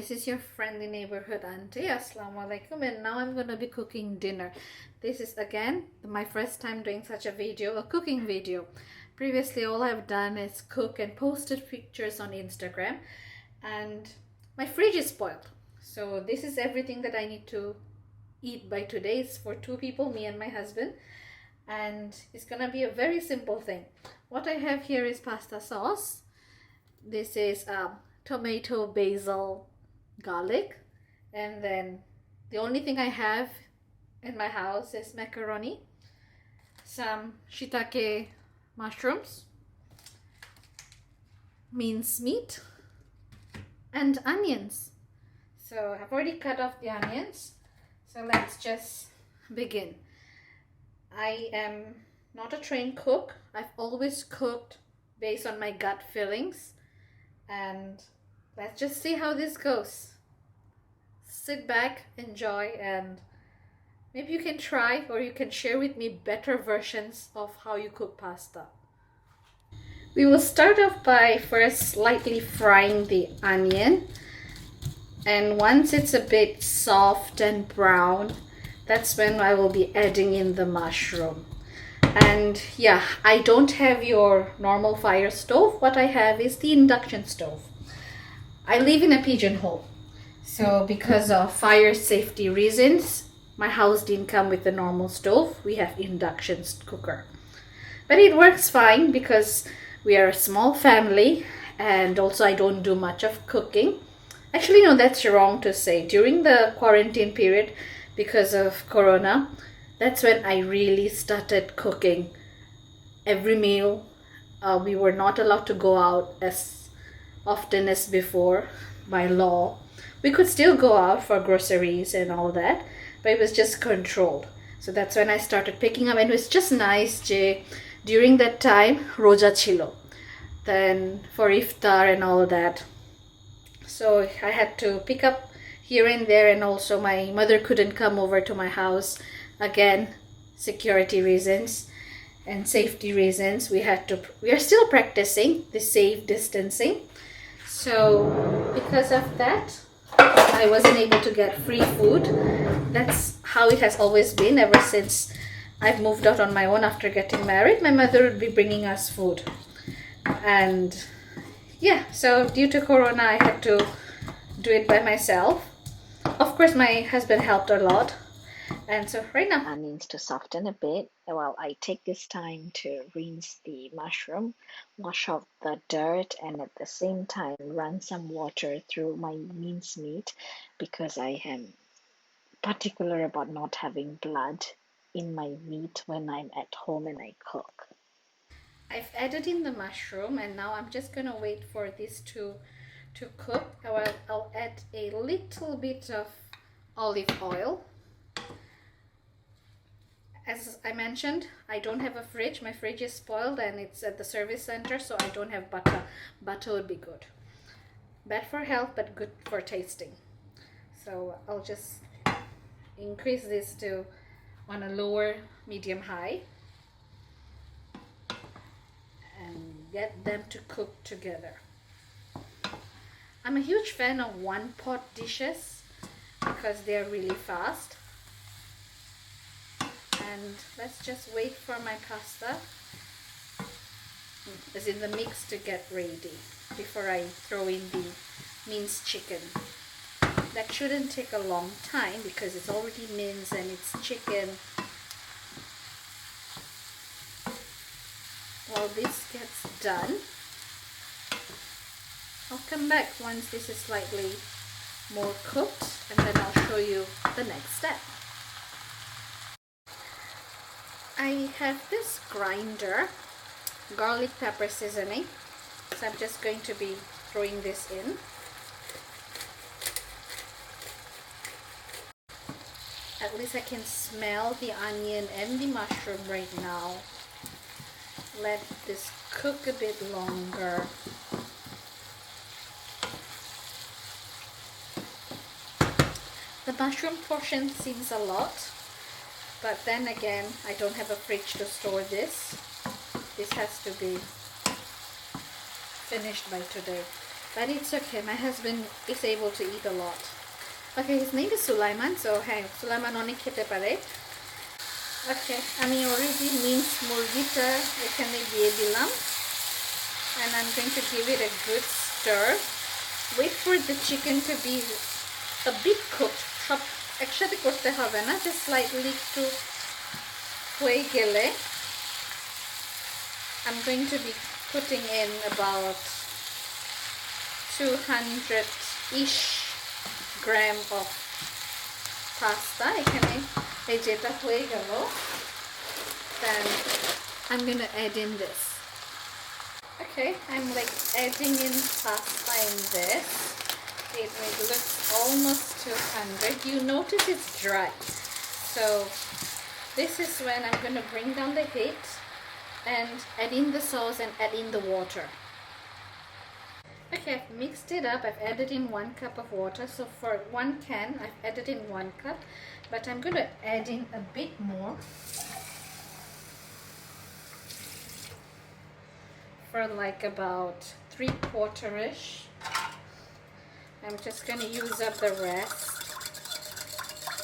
this is your friendly neighborhood auntie. Assalamu alaikum, and now I'm going to be cooking dinner. This is again my first time doing such a video, a cooking video. Previously all I've done is cook and posted pictures on Instagram, and my fridge is spoiled. So this is everything that I need to eat by today. It's for 2 people, me and my husband, and it's gonna be a very simple thing. What I have here is pasta sauce. This is tomato, basil, garlic, and then the only thing I have in my house is macaroni, some shiitake mushrooms, minced meat, and onions. So I've already cut off the onions, so let's just begin. I am not a trained cook. I've always cooked based on my gut feelings, and let's just see how this goes. Sit back, enjoy, and maybe you can try or you can share with me better versions of how you cook pasta. We will start off by first lightly frying the onion, and once it's a bit soft and brown, that's when I will be adding in the mushroom. And yeah, I don't have your normal fire stove. What I have is the induction stove. I live in a pigeonhole, so because of fire safety reasons, my house didn't come with the normal stove. We have induction cooker, but it works fine because we are a small family, and also I don't do much of cooking. Actually, no, that's wrong to say. During the quarantine period, because of Corona, that's when I really started cooking every meal. We were not allowed to go out as often as before by law. We could still go out for groceries and all that, but it was just controlled. So that's when I started picking up, and it was just nice. During that time, roja chilo. Then for iftar and all that. So I had to pick up here and there, and also my mother couldn't come over to my house. Again, security reasons and safety reasons, we are still practicing the safe distancing. So because of that, I wasn't able to get free food. That's how it has always been ever since I've moved out on my own after getting married. My mother would be bringing us food, and yeah, so due to Corona I had to do it by myself. Of course my husband helped a lot. And so right now, onions to soften a bit. Well, I take this time to rinse the mushroom, wash off the dirt, and at the same time run some water through my minced meat because I am particular about not having blood in my meat when I'm at home and I cook. I've added in the mushroom, and now I'm just gonna wait for this to cook. I'll add a little bit of olive oil. As I mentioned, I don't have a fridge. My fridge is spoiled and it's at the service center, so I don't have butter. Butter would be good. Bad for health, but good for tasting. So I'll just increase this to on a lower medium high and get them to cook together. I'm a huge fan of one pot dishes because they're really fast. And let's just wait for my pasta, as in the mix, to get ready before I throw in the minced chicken. That shouldn't take a long time because it's already minced and it's chicken. While this gets done, I'll come back once this is slightly more cooked, and then I'll show you the next step. I have this grinder, garlic pepper seasoning, so I'm just going to be throwing this in. At least I can smell the onion and the mushroom right now. Let this cook a bit longer. The mushroom portion seems a lot, but then again, I don't have a fridge to store this. This has to be finished by today. but it's okay. My husband is able to eat a lot. Okay, his name is Sulaiman, so hey, Sulaiman onek khete pare. Okay, আমি already minced মুরগিটা এখানে দিয়ে দিলাম, and I'm going to give it a good stir. Wait for the chicken to be a bit cooked. সব একসাথে করতে হবে না, just slightly একটু হয়ে গেলে I'm going to be putting in about 200-ish gram of pasta. এখানে এই যেটা হয়ে গেল, then I'm gonna add in this. Okay, I'm like adding in pasta in this. It looks almost 200. You notice it's dry, so this is when I'm gonna bring down the heat and add in the sauce and add in the water. Okay, I've mixed it up. I've added in 1 cup of water. So for 1 can, I've added in 1 cup, but I'm going to add in a bit more for like about 3/4-ish. I'm just going to use up the rest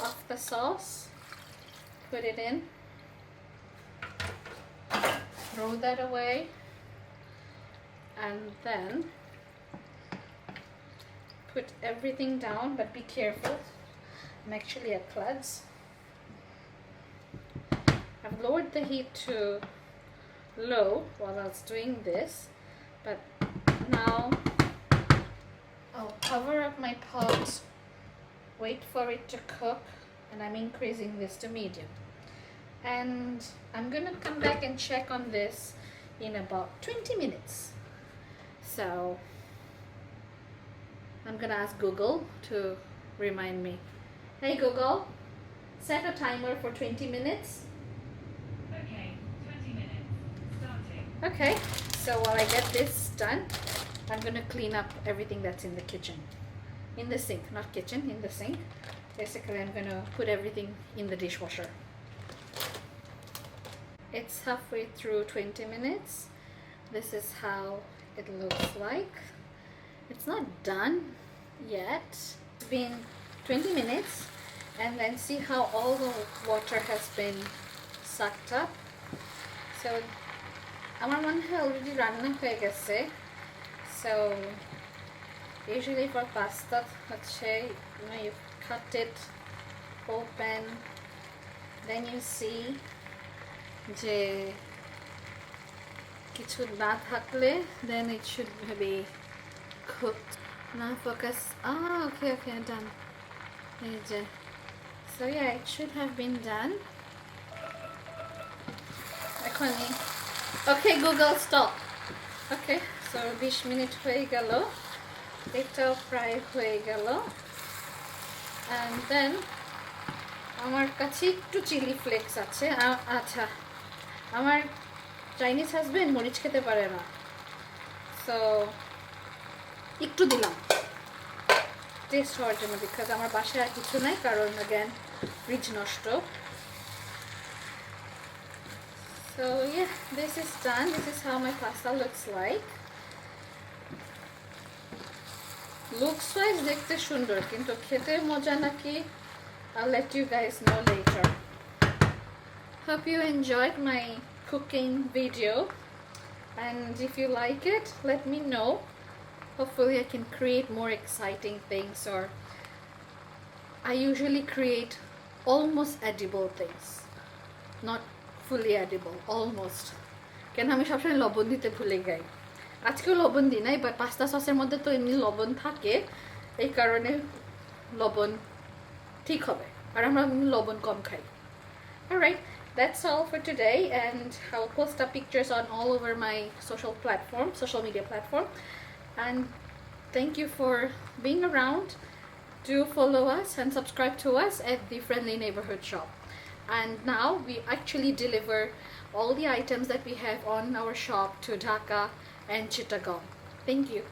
of the sauce. Put it in. Throw that away. And then put everything down, but be careful. I'm actually at klutz. I've lowered the heat to low while I was doing this, but now I'll cover up my pot, wait for it to cook, and I'm increasing this to medium. And I'm gonna come back and check on this in about 20 minutes. So I'm gonna ask Google to remind me. Hey Google, set a timer for 20 minutes. Okay, 20 minutes. Starting. Okay, so while I get this done, I'm gonna clean up everything that's in the kitchen. In the sink, not kitchen, in the sink. Basically, I'm gonna put everything in the dishwasher. It's halfway through 20 minutes. This is how it looks like. It's not done yet. It's been 20 minutes, and then see how all the water has been sucked up. So আমার মনে হয় already রান্না হয়ে গেছে. So usually for pasta হচ্ছে, you cut it open, then you see যে কিছু না থাকলে then it should be cooked. Now focus. Okay, done. So yeah, it should have been done. Okay, Google, stop. Okay, so 20 minutes হয়ে গেল, এটাও প্রায় হয়ে গেল, and then আমার কাছে একটু চিলি ফ্লেক্স আছে। আচ্ছা, আমার চাইনিজ হাজবেন্ড মরিচ খেতে পারে না, সো একটু দিলাম টেস্ট হওয়ার জন্য, বিকজ আমার বাসায় আর কিছু নাই, কারণ again ফ্রিজ নষ্ট। So yeah, this is done. This is how my pasta looks like. Looks wise দেখতে সুন্দর, কিন্তু খেতে মজা নাকি I'll let you guys know later. Hope you enjoyed my cooking video, and if you like it, let me know. Hopefully I can create more exciting things, or I usually create almost edible things, not fully edible, almost. কেন আমি সবসময় লবণ দিতে ভুলে যাই, আজকেও লবণ দিই নাই, বাট পাস্তা সসের মধ্যে তো এমনি লবণ থাকে, এই কারণে লবণ ঠিক হবে, আর আমরা লবণ কম খাই। Alright, that's all for today, and I will post up pictures on all over my social media platform. And thank you for being around. Do follow us and subscribe to us at the Friendly Neighborhood Shop. And now we actually deliver all the items that we have on our shop to Dhaka and Chittagong. Thank you.